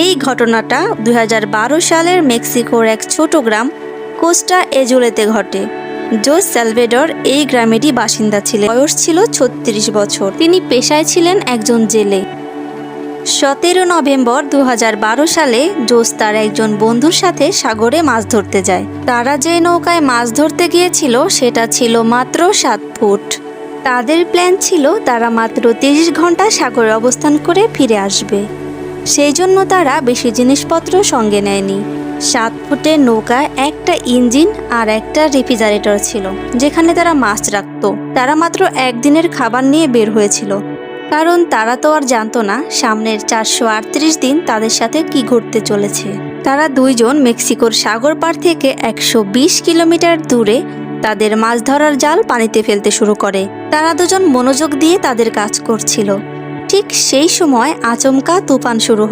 এই ঘটনাটা 2012 সালের মেক্সিকোর এক ছোট গ্রাম কোস্টা এজুলেতে ঘটে। জোস সালভেডর এই গ্রামেরই বাসিন্দা ছিলেন। বয়স ছিল 36 বছর। তিনি পেশায় ছিলেন একজন জেলে। 17 নভেম্বর 2012 সালে জোস তার একজন বন্ধুর সাথে সাগরে মাছ ধরতে যায়। তারা যে নৌকায় মাছ ধরতে গিয়েছিল সেটা ছিল মাত্র 7 ফুট। তাদের প্ল্যান ছিল তারা মাত্র 30 ঘন্টা সাগরে অবস্থান করে ফিরে আসবে। সেই জন্য তারা বেশি জিনিসপত্র সঙ্গে নেয়নি। 7 ফুটের নৌকায় একটা ইঞ্জিন আর একটা রেফ্রিজারেটর ছিল, যেখানে তারা মাছ রাখত। তারা মাত্র একদিনের খাবার নিয়ে বের হয়েছিল, কারণ তারা তো আর জানতো না সামনের 438 দিন তাদের সাথে কি ঘটতে চলেছে। তারা দুইজন মেক্সিকোর সাগর পাড় থেকে 120 কিলোমিটার দূরে তাদের মাছ ধরার জাল পানিতে ফেলতে শুরু করে। তারা দুজন মনোযোগ দিয়ে তাদের কাজ করছিল। ঠিক সেই সময় আচমকা তুফান শুরু হয়।